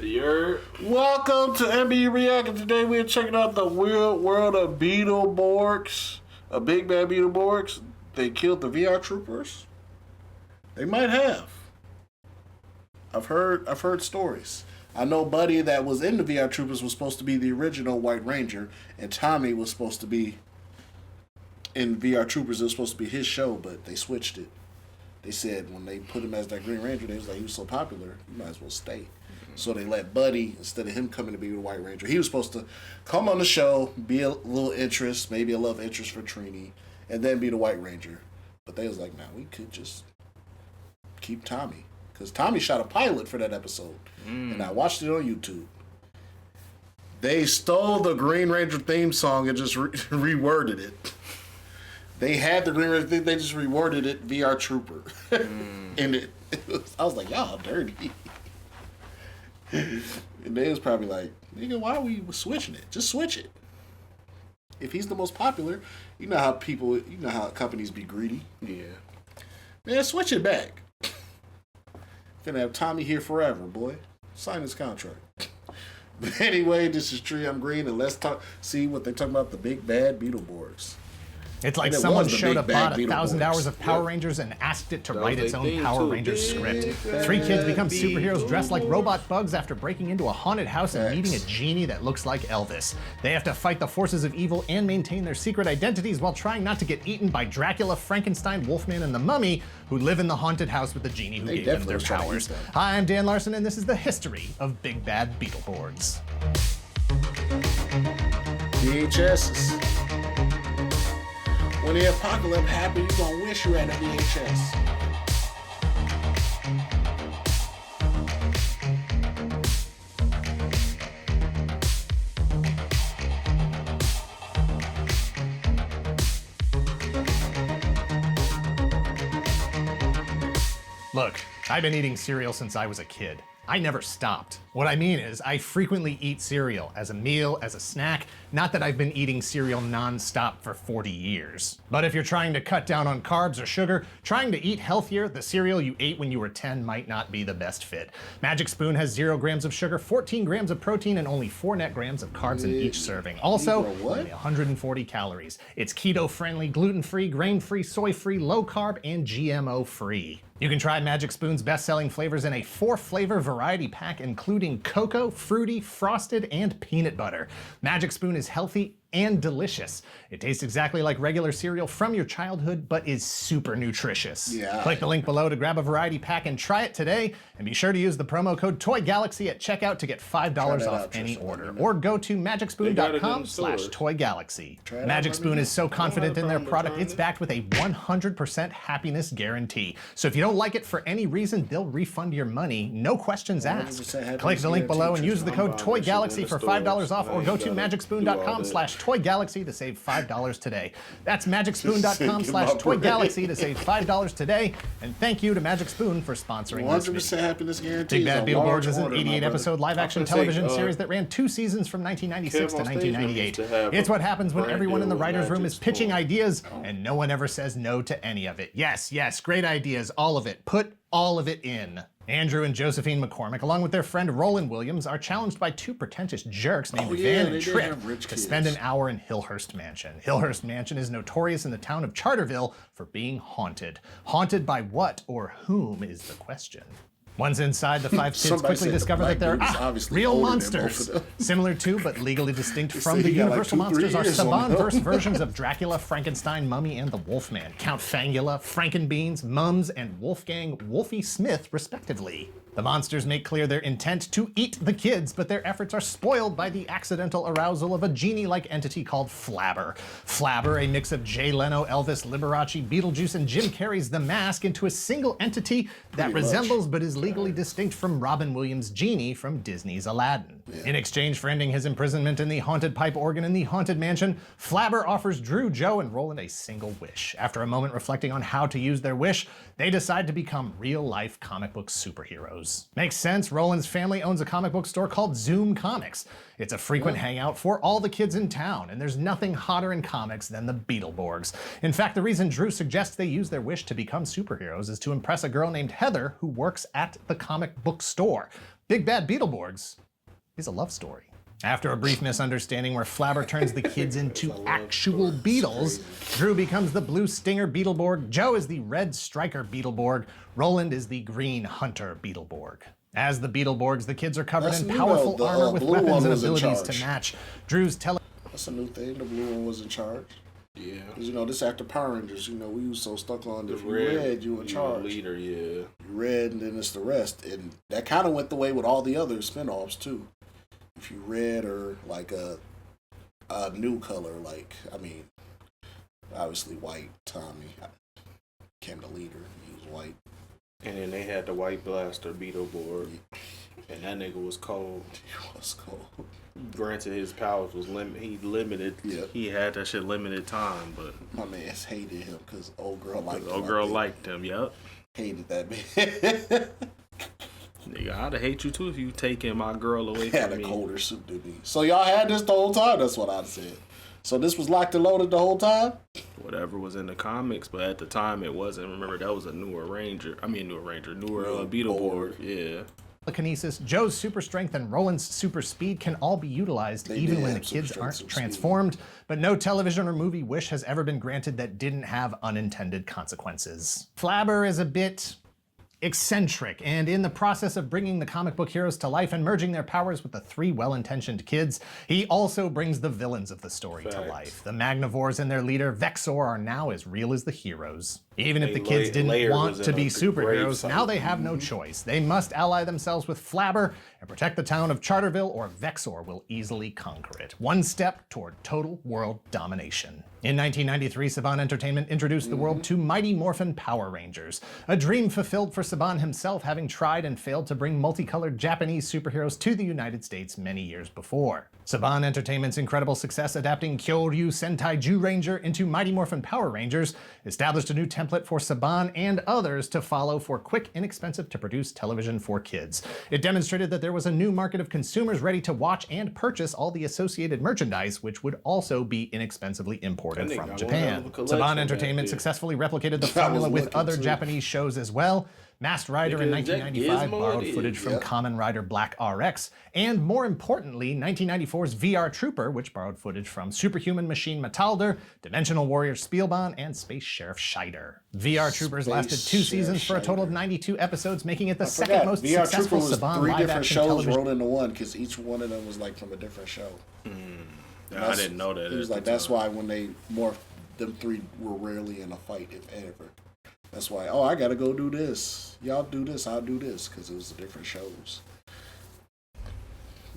You're Welcome to MBE React, and today we're checking out the weird world of Beetleborgs. A big bad Beetleborgs. They killed the VR troopers. They might have. I've heard stories. I know Buddy that was in the VR troopers was supposed to be the original White Ranger, and Tommy was supposed to be in VR troopers. It was supposed to be his show, but they switched it. They said when they put him as that Green Ranger, they was like, he was so popular, you might as well stay. So they let Buddy, instead of him coming to be the White Ranger, he was supposed to come on the show, be a little interest, maybe a love interest for Trini, and then be the White Ranger. But they was like, nah, we could just keep Tommy. Because Tommy shot a pilot for that episode. And I watched it on YouTube. They stole the Green Ranger theme song and just reworded it. They had the Green Ranger thing, they just reworded it VR Trooper. And I was like, y'all dirty. And they was probably like, nigga, why are we switching it? Just switch it. If he's the most popular, you know how companies be greedy. yeah. Man, switch it back. Finna have Tommy here forever, boy. Sign his contract. But anyway, this is Tree, I'm Green, and let's see what they're talking about, the big bad Beetleborgs. It's like someone showed up, bought 1,000 hours of Power Rangers and asked it to write its own Power Rangers script. 3 kids become superheroes dressed like robot bugs after breaking into a haunted house and meeting a genie that looks like Elvis. They have to fight the forces of evil and maintain their secret identities while trying not to get eaten by Dracula, Frankenstein, Wolfman, and the Mummy, who live in the haunted house with the genie who gave them their powers. Hi, I'm Dan Larson, and this is the history of Big Bad Beetleborgs. VHSs. When the apocalypse happens, you gonna wish you had a VHS. Look, I've been eating cereal since I was a kid. I never stopped. What I mean is, I frequently eat cereal as a meal, as a snack, not that I've been eating cereal non-stop for 40 years. But if you're trying to cut down on carbs or sugar, trying to eat healthier, the cereal you ate when you were 10 might not be the best fit. Magic Spoon has 0 grams of sugar, 14 grams of protein, and only 4 net grams of carbs in each serving. Also, only 140 calories. It's keto-friendly, gluten-free, grain-free, soy-free, low-carb, and GMO-free. You can try Magic Spoon's best-selling flavors in a 4-flavor variety pack, including cocoa, fruity, frosted, and peanut butter. Magic Spoon is healthy and delicious. It tastes exactly like regular cereal from your childhood, but is super nutritious. Yeah. Click the link below to grab a variety pack and try it today, and be sure to use the promo code TOYGALAXY at checkout to get $5 off any order. Or go to magicspoon.com/ToyGalaxy. Magic Spoon is so confident in their product, it's backed with a 100% happiness guarantee. So if you don't like it for any reason, they'll refund your money, no questions asked. Click the link below and use the code TOYGALAXY for $5 off, or go to magicspoon.com/ToyGalaxy to save $5 today. That's magicspoon.com/ToyGalaxy to save $5 today. And thank you to Magic Spoon for sponsoring this video. 100% happiness guarantee. Big Bad Beetleborgs is an 88-episode live-action television series that ran 2 seasons from 1996 to 1998. It's what happens when everyone in the writer's room is pitching ideas and no one ever says no to any of it. Yes, great ideas, all of it. Put all of it in. Andrew and Josephine McCormick, along with their friend Roland Williams, are challenged by 2 pretentious jerks named Van and Trip to spend an hour in Hillhurst Mansion. Hillhurst Mansion is notorious in the town of Charterville for being haunted. Haunted by what or whom is the question. Once inside, the 5 kids quickly discover that they're real monsters. Similar to, but legally distinct from, the Universal monsters are Saban-verse versions of Dracula, Frankenstein, Mummy, and the Wolfman. Count Fangula, Frankenbeans, Mums, and Wolfgang Wolfie Smith, respectively. The monsters make clear their intent to eat the kids, but their efforts are spoiled by the accidental arousal of a genie-like entity called Flabber. Flabber, a mix of Jay Leno, Elvis, Liberace, Beetlejuice, and Jim Carrey's The Mask into a single entity that resembles but is legally distinct from Robin Williams' genie from Disney's Aladdin. In exchange for ending his imprisonment in the haunted pipe organ in the haunted mansion, Flabber offers Drew, Joe, and Roland a single wish. After a moment reflecting on how to use their wish, they decide to become real-life comic book superheroes. Makes sense. Roland's family owns a comic book store called Zoom Comics. It's a frequent hangout for all the kids in town, and there's nothing hotter in comics than the Beetleborgs. In fact, the reason Drew suggests they use their wish to become superheroes is to impress a girl named Heather who works at the comic book store. Big Bad Beetleborgs is a love story. After a brief misunderstanding where Flabber turns the kids into actual beetles, Drew becomes the blue stinger Beetleborg, Joe is the red striker Beetleborg, Roland is the green hunter Beetleborg. As the Beetleborgs, the kids are covered in powerful armor with weapons and abilities to match. That's a new thing. The blue one was in charge. Yeah. Because, this after Power Rangers, we was so stuck on if you red, you in charge. Leader, yeah. You red, and then it's the rest. And that kind of went the way with all the other spinoffs, too. If you red or, like, a new color, obviously white, Tommy became the leader. He was white. And then they had the White Blaster Beetleborg. And that nigga was cold. He was cold. Granted, his powers was limited. Yeah. He had that shit limited time, but my man hated him because old girl liked him. Old girl liked him. Yep. Hated that man. Nigga, I'd hate you too if you taking my girl away he from had me. a colder suit than me. So y'all had this the whole time. That's what I said. So this was locked and loaded the whole time. Whatever was in the comics, but at the time it wasn't. Remember, that was a newer Beetleborg. Yeah. Telekinesis, Joe's super strength, and Roland's super speed can all be utilized even when the kids aren't transformed, but no television or movie wish has ever been granted that didn't have unintended consequences. Flabber is a bit eccentric, and in the process of bringing the comic book heroes to life and merging their powers with the three well-intentioned kids, he also brings the villains of the story to life. The Magnivores and their leader, Vexor, are now as real as the heroes. Even if the kids didn't want to be superheroes, now they have no choice. They must ally themselves with Flabber and protect the town of Charterville, or Vexor will easily conquer it. One step toward total world domination. In 1993, Saban Entertainment introduced the world to Mighty Morphin Power Rangers, a dream fulfilled for Saban himself, having tried and failed to bring multicolored Japanese superheroes to the United States many years before. Saban Entertainment's incredible success adapting Kyoryu Sentai Zyuranger into Mighty Morphin Power Rangers established a new template for Saban and others to follow for quick, inexpensive to produce television for kids. It demonstrated that there was a new market of consumers ready to watch and purchase all the associated merchandise, which would also be inexpensively imported from Japan. Saban Entertainment successfully replicated the formula with other Japanese shows as well. Masked Rider in 1995 borrowed footage from Kamen Rider Black RX, and more importantly, 1994's VR Trooper, which borrowed footage from Superhuman Machine Metalder, Dimensional Warrior Spielban, and Space Sheriff Scheider. VR Troopers lasted 2 seasons for a total of 92 episodes, making it the second most successful Saban live-action television. Rolled into one because each one of them was from a different show. I didn't know that. It was that's why when they morphed, them three were rarely in a fight, if ever. That's why, I gotta go do this. Y'all do this, I'll do this, because it was the different shows.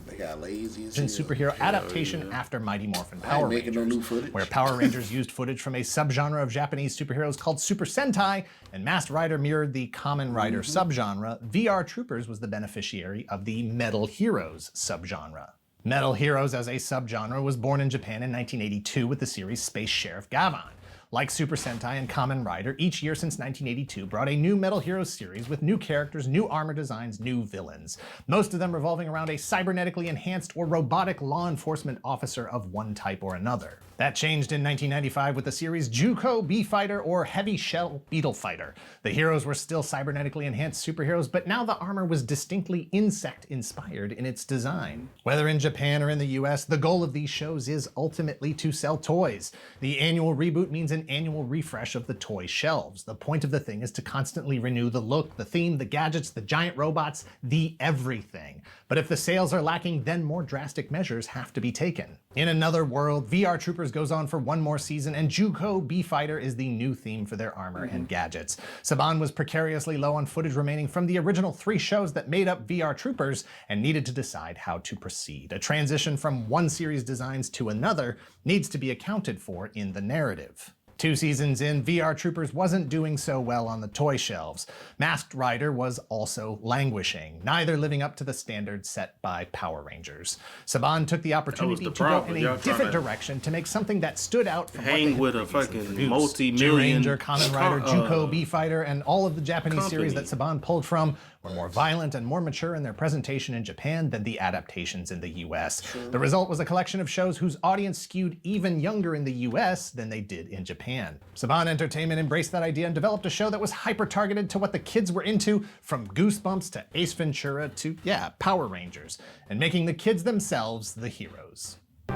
They got lazy as hell. Superhero adaptation after Mighty Morphin Power Rangers, no new footage. Where Power Rangers used footage from a subgenre of Japanese superheroes called Super Sentai, and Masked Rider mirrored the Kamen Rider subgenre. VR Troopers was the beneficiary of the Metal Heroes subgenre. Metal Heroes as a subgenre was born in Japan in 1982 with the series Space Sheriff Gavan. Like Super Sentai and Kamen Rider, each year since 1982 brought a new Metal Heroes series with new characters, new armor designs, new villains. Most of them revolving around a cybernetically enhanced or robotic law enforcement officer of one type or another. That changed in 1995 with the series Juko B-Fighter or Heavy Shell Beetle Fighter. The heroes were still cybernetically enhanced superheroes, but now the armor was distinctly insect-inspired in its design. Whether in Japan or in the US, the goal of these shows is ultimately to sell toys. The annual reboot means an annual refresh of the toy shelves. The point of the thing is to constantly renew the look, the theme, the gadgets, the giant robots, the everything. But if the sales are lacking, then more drastic measures have to be taken. In another world, VR Troopers goes on for one more season, and Juko B-Fighter is the new theme for their armor and gadgets. Saban was precariously low on footage remaining from the original 3 shows that made up VR Troopers and needed to decide how to proceed. A transition from one series designs to another needs to be accounted for in the narrative. 2 seasons in, VR Troopers wasn't doing so well on the toy shelves. Masked Rider was also languishing, neither living up to the standards set by Power Rangers. Saban took the opportunity to go in a different direction to make something that stood out from hang with a fucking multi-million Ranger, Kamen Rider, Juko B-Fighter, and all of the Japanese series that Saban pulled from were more violent and more mature in their presentation in Japan than the adaptations in the US. The result was a collection of shows whose audience skewed even younger in the US than they did in Japan. Saban Entertainment embraced that idea and developed a show that was hyper-targeted to what the kids were into, from Goosebumps to Ace Ventura to, Power Rangers, and making the kids themselves the heroes. Oh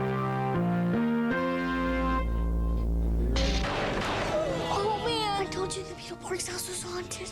man, I told you the Beetleborgs house was haunted.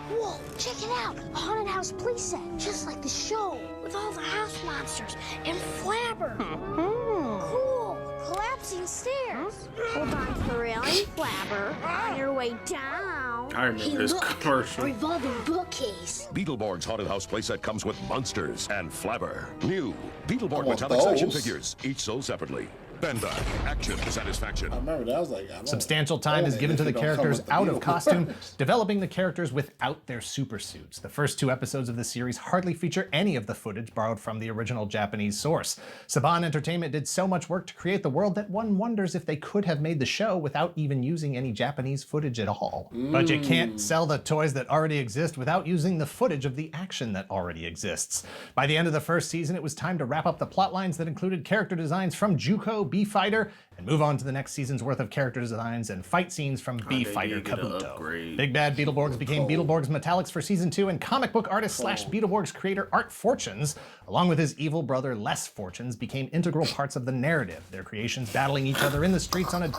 Whoa, check it out. A haunted house playset, just like the show, with all the house monsters and Flabber. Cool, collapsing stairs. Hold on to the railing, Flabber. On your way down. I remember this commercial. Revolving bookcase. Beetleborgs Haunted House playset comes with monsters and Flabber. New Beetleborg I want metallic action those. figures, each sold separately. Bandai, action satisfaction. I remember that. I was like, I don't Substantial time is given to the characters out of costume, developing the characters without their super suits. The first 2 episodes of the series hardly feature any of the footage borrowed from the original Japanese source. Saban Entertainment did so much work to create the world that one wonders if they could have made the show without even using any Japanese footage at all. But you can't sell the toys that already exist without using the footage of the action that already exists. By the end of the first season, it was time to wrap up the plot lines that included character designs from Juko B-Fighter and move on to the next season's worth of character designs and fight scenes from B-Fighter Kabuto. Big Bad Beetleborgs became Beetleborgs Metallics for season 2, and comic book artist slash Beetleborgs creator Art Fortunes, along with his evil brother Les Fortunes, became integral parts of the narrative, their creations battling each other in the streets on a...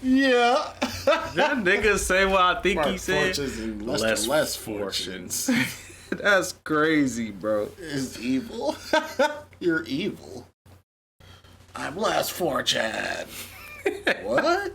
Yeah. That nigga say what I think he Mark said. Fortunes and Less fortunes. That's crazy, bro. Is evil. You're evil. I'm less fortunate. What?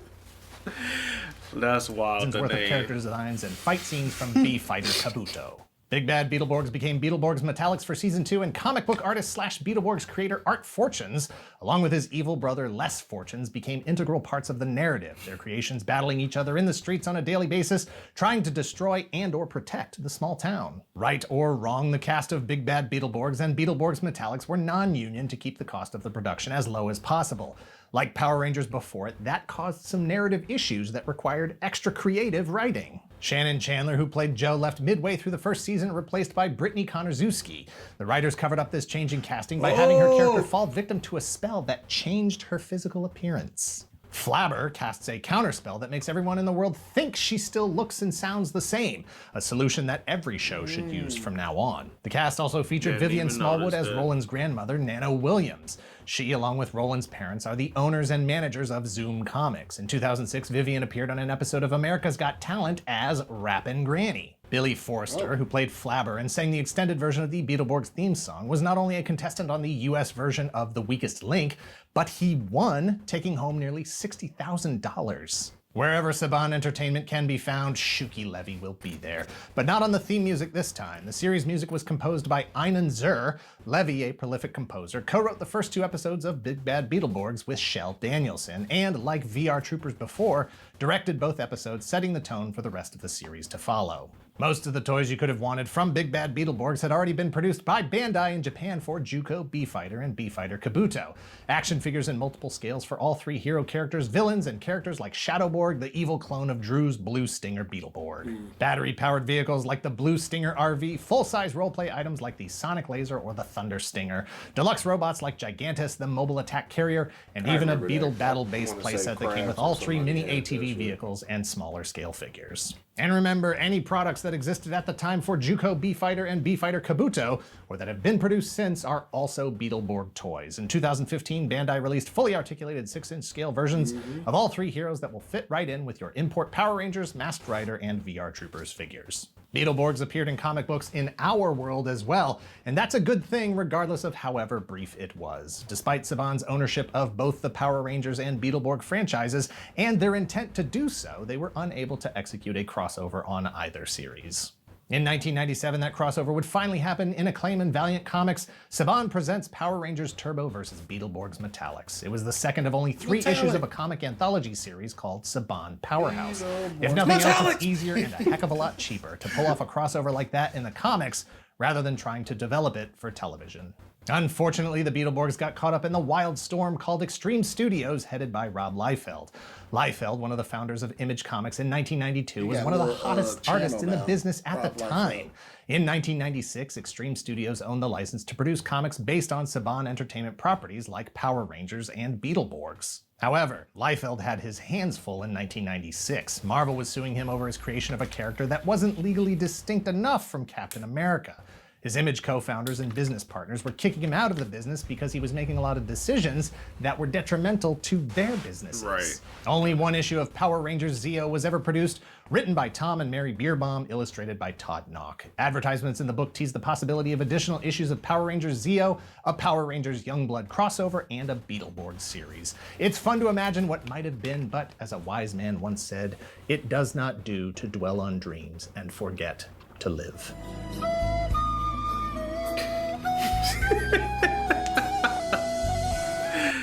That's wild. seasons The worth of name. character designs and fight scenes from B-Fighter Kabuto. Big Bad Beetleborgs became Beetleborgs Metallics for season 2, and comic book artist slash Beetleborgs creator Art Fortunes, along with his evil brother Les Fortunes, became integral parts of the narrative, their creations battling each other in the streets on a daily basis, trying to destroy and or protect the small town. Right or wrong, the cast of Big Bad Beetleborgs and Beetleborgs Metallics were non-union to keep the cost of the production as low as possible. Like Power Rangers before it, that caused some narrative issues that required extra creative writing. Shannon Chandler, who played Jo, left midway through the first season, replaced by Brittany Konarzewski. The writers covered up this change in casting by having her character fall victim to a spell that changed her physical appearance. Flabber casts a counterspell that makes everyone in the world think she still looks and sounds the same, a solution that every show should use from now on. The cast also featured Didn't Vivian even Smallwood notice as that. Roland's grandmother, Nana Williams. She, along with Roland's parents, are the owners and managers of Zoom Comics. In 2006, Vivian appeared on an episode of America's Got Talent as Rappin' Granny. Billy Forrester, who played Flabber and sang the extended version of the Beetleborgs theme song, was not only a contestant on the US version of The Weakest Link, but he won, taking home nearly $60,000. Wherever Saban Entertainment can be found, Shuki Levy will be there. But not on the theme music this time. The series music was composed by Einan Zur. Levy, a prolific composer, co-wrote the first 2 episodes of Big Bad Beetleborgs with Shel Danielson, and, like VR Troopers before, directed both episodes, setting the tone for the rest of the series to follow. Most of the toys you could have wanted from Big Bad Beetleborgs had already been produced by Bandai in Japan for Juko, B-Fighter, and B-Fighter Kabuto. Action figures in multiple scales for all 3 hero characters, villains, and characters like Shadowborg, the evil clone of Drew's Blue Stinger Beetleborg. Battery-powered vehicles like the Blue Stinger RV, full-size roleplay items like the Sonic Laser or the Thunder Stinger, deluxe robots like Gigantus, the Mobile Attack Carrier, and even a remember Beetle that. Battle-based I wanna say playset that came with Crafts all or 3 somebody mini had that ATV shit. vehicles and smaller scale figures. And remember, any products that existed at the time for Juko, B-Fighter, and B-Fighter Kabuto, or that have been produced since, are also Beetleborg toys. In 2015, Bandai released fully articulated 6-inch scale versions of all 3 heroes that will fit right in with your import Power Rangers, Masked Rider, and VR Troopers figures. Beetleborgs appeared in comic books in our world as well, and that's a good thing regardless of however brief it was. Despite Saban's ownership of both the Power Rangers and Beetleborg franchises, and their intent to do so, they were unable to execute a crossover on either series. In 1997, that crossover would finally happen in Acclaim and Valiant Comics. Saban presents Power Rangers Turbo vs. Beetleborgs Metallics. It was the second of only 3 issues of a comic anthology series called Saban Powerhouse. If nothing else, it's easier and a heck of a lot cheaper to pull off a crossover like that in the comics rather than trying to develop it for television. Unfortunately, the Beetleborgs got caught up in the wild storm called Extreme Studios, headed by Rob Liefeld. Liefeld, one of the founders of Image Comics in 1992, was one of the hottest artists in the business at the time. In 1996, Extreme Studios owned the license to produce comics based on Saban Entertainment properties like Power Rangers and Beetleborgs. However, Liefeld had his hands full in 1996. Marvel was suing him over his creation of a character that wasn't legally distinct enough from Captain America. His Image co-founders and business partners were kicking him out of the business because he was making a lot of decisions that were detrimental to their businesses. Right. Only one issue of Power Rangers Zeo was ever produced, written by Tom and Mary Bierbaum, illustrated by Todd Knock. Advertisements in the book teased the possibility of additional issues of Power Rangers Zeo, a Power Rangers Youngblood crossover, and a Beetleborgs series. It's fun to imagine what might have been, but as a wise man once said, it does not do to dwell on dreams and forget to live.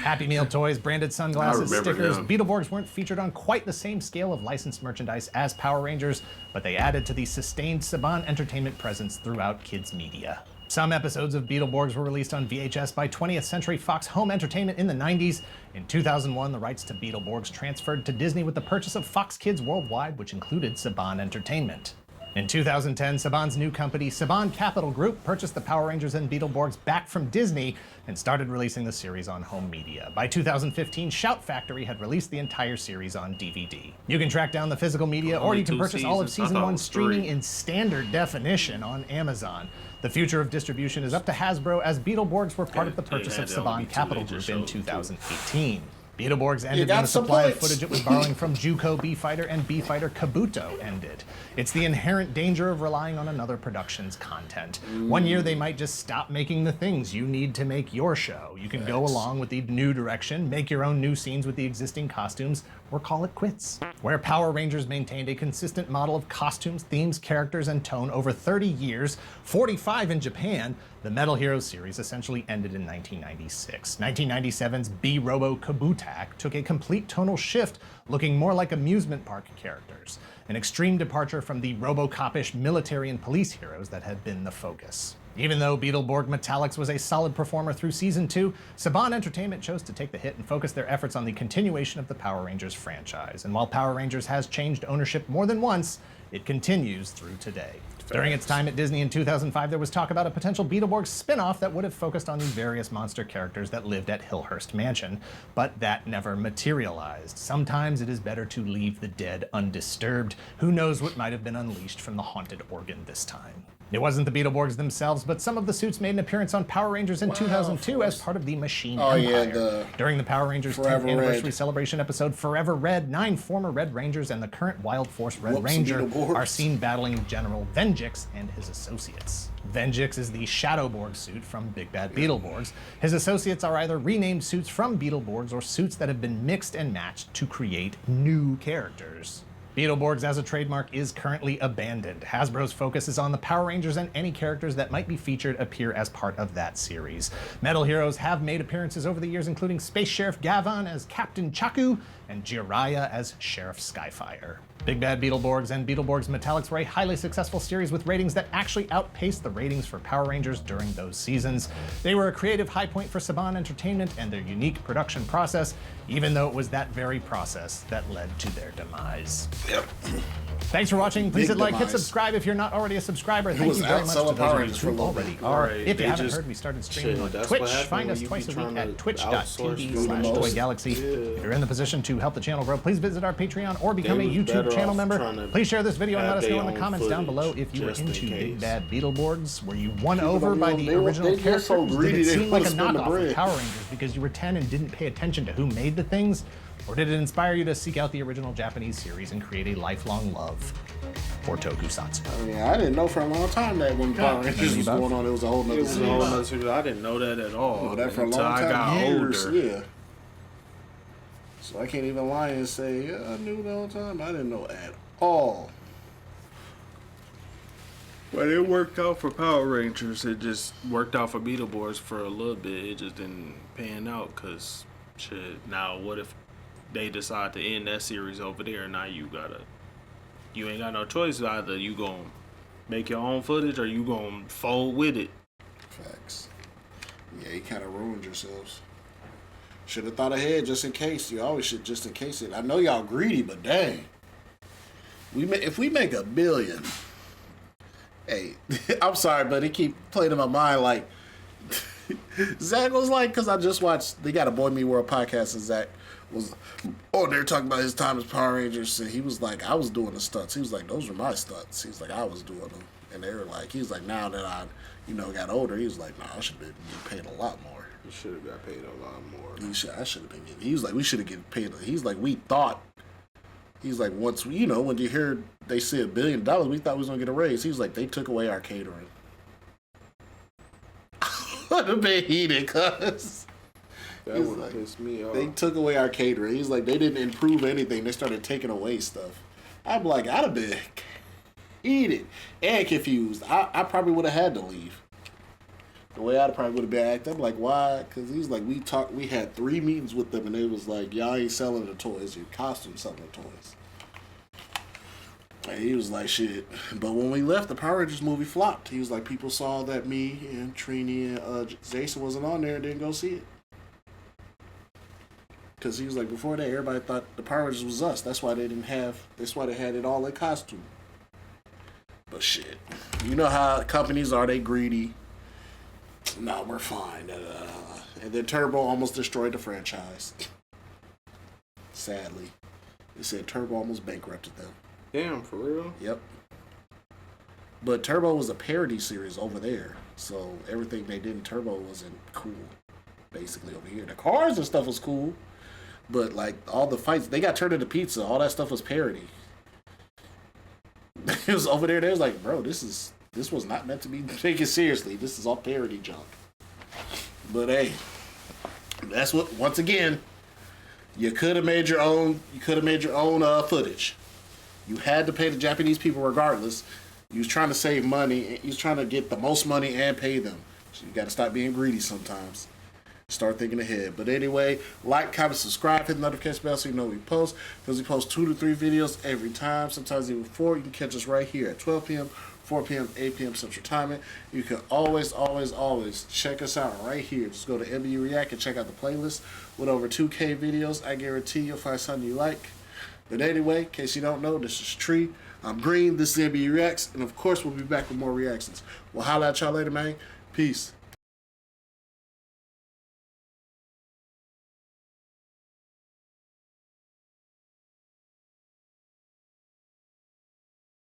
Happy Meal toys, branded sunglasses, stickers. Beetleborgs weren't featured on quite the same scale of licensed merchandise as Power Rangers, but they added to the sustained Saban Entertainment presence throughout kids' media. Some episodes of Beetleborgs were released on VHS by 20th Century Fox Home Entertainment in the 90s. In 2001, the rights to Beetleborgs transferred to Disney with the purchase of Fox Kids Worldwide, which included Saban Entertainment. In 2010, Saban's new company, Saban Capital Group, purchased the Power Rangers and Beetleborgs back from Disney and started releasing the series on home media. By 2015, Shout Factory had released the entire series on DVD. You can track down the physical media, or you can purchase all of Season 1 streaming in standard definition on Amazon. The future of distribution is up to Hasbro, as Beetleborgs were part of the purchase of Saban Capital Group in 2018. Beetleborgs ended when the supply of footage it was borrowing from Juco B-Fighter and B-Fighter Kabuto ended. It's the inherent danger of relying on another production's content. One year they might just stop making the things you need to make your show. You can go along with the new direction, make your own new scenes with the existing costumes, or call it quits. Where Power Rangers maintained a consistent model of costumes, themes, characters, and tone over 30 years, 45 in Japan, the Metal Heroes series essentially ended in 1996. 1997's B-Robo Kabutak took a complete tonal shift, looking more like amusement park characters, an extreme departure from the Robocop-ish military and police heroes that had been the focus. Even though Beetleborg Metallics was a solid performer through Season 2, Saban Entertainment chose to take the hit and focus their efforts on the continuation of the Power Rangers franchise. And while Power Rangers has changed ownership more than once, it continues through today. During its time at Disney in 2005, there was talk about a potential Beetleborgs spin-off that would have focused on the various monster characters that lived at Hillhurst Mansion, but that never materialized. Sometimes it is better to leave the dead undisturbed. Who knows what might have been unleashed from the haunted organ this time. It wasn't the Beetleborgs themselves, but some of the suits made an appearance on Power Rangers in 2002 as part of the Machine Empire. During the Power Rangers 10th anniversary celebration episode Forever Red, 9 former Red Rangers and the current Wild Force Red Ranger are seen battling General Venjix and his associates. Venjix is the Shadowborg suit from Big Bad Beetleborgs. His associates are either renamed suits from Beetleborgs or suits that have been mixed and matched to create new characters. Beetleborgs as a trademark is currently abandoned. Hasbro's focus is on the Power Rangers, and any characters that might be featured appear as part of that series. Metal Heroes have made appearances over the years, including Space Sheriff Gavan as Captain Chaku and Jiraiya as Sheriff Skyfire. Big Bad Beetleborgs and Beetleborgs Metallics were a highly successful series with ratings that actually outpaced the ratings for Power Rangers during those seasons. They were a creative high point for Saban Entertainment and their unique production process, even though it was that very process that led to their demise. Yep. Thanks for watching. Please hit like, hit subscribe if you're not already a subscriber. Thank you very much to those who already are. If you haven't heard, we started streaming on Twitch. Find us twice a week at twitch.tv/ToyGalaxy. If you're in the position to help the channel grow, please visit our Patreon or become a YouTube channel member. Please share this video and let us know in the comments down below if you were into Big Bad Beetleborgs. Were you won over by the original characters? Did it seem like a knockoff of Power Rangers because you were 10 and didn't pay attention to who made the things? Or did it inspire you to seek out the original Japanese series and create a lifelong love for tokusatsu? I mean, I didn't know for a long time that when Power Rangers was going on, it was a whole nother series. I didn't know that at all. That for a long time, years, yeah. So I can't even lie and say, yeah, I knew the whole time. I didn't know at all. But it worked out for Power Rangers. It just worked out for Beetleborgs for a little bit. It just didn't pan out because, shit, now what if they decide to end that series over there? Now you ain't got no choice. Either you gonna make your own footage or you gonna fold with it. Facts. Yeah, you kind of ruined yourselves. Should have thought ahead just in case. You always should just in case it. I know y'all greedy, but dang. If we make $1 billion, hey, I'm sorry, but it keep playing in my mind like Zach was like, because I just watched, they got a Boy Me World podcast, and Zach was, they're talking about his time as Power Rangers, and he was like, I was doing the stunts. He was like, those were my stunts. He's like, I was doing them. And they were like, he's like, now that I, got older, he was like, nah, I should have been getting paid a lot more. You should have got paid a lot more. I should have been getting, he was like, we should have getting paid. He's like, we thought, he's like, once, when you hear they say $1 billion, we thought we was going to get a raise. He was like, they took away our catering. Would have been heated, cuz. That would have pissed me off. They took away our catering. He's like, they didn't improve anything. They started taking away stuff. I'm like, I'd have been heated and confused. I probably would have had to leave. The way I probably would have been acting, I'm like, why? Because he's like, we had 3 meetings with them, and it was like, y'all ain't selling the toys. Your costume selling the toys. And he was like, shit. But when we left, the Power Rangers movie flopped. He was like, people saw that me and Trini and Jason wasn't on there and didn't go see it. Because he was like, before that, everybody thought the Power Rangers was us. That's why they had it all in costume. But shit. You know how companies are, they greedy. No, we're fine. And then Turbo almost destroyed the franchise. Sadly. They said Turbo almost bankrupted them. Damn, for real? Yep. But Turbo was a parody series over there. So everything they did in Turbo wasn't cool. Basically over here. The cars and stuff was cool. But like all the fights, they got turned into pizza. All that stuff was parody. It was over there. They was like, bro, this was not meant to be taken seriously. This is all parody junk. But hey, that's what. Once again, you could have made your own. You could have made your own footage. You had to pay the Japanese people regardless. You was trying to save money. You was trying to get the most money and pay them. So you got to stop being greedy sometimes. Start thinking ahead. But anyway, like, comment, subscribe, hit the notification bell so you know we post. Because we post 2 to 3 videos every time. Sometimes even 4. You can catch us right here at 12 p.m., 4 p.m., 8 p.m. Central Time. You can always check us out right here. Just go to MBU React and check out the playlist with over 2K videos. I guarantee you'll find something you like. But anyway, in case you don't know, this is Tree. I'm Green. This is MBU Reacts. And of course, we'll be back with more reactions. We'll holla at y'all later, man. Peace.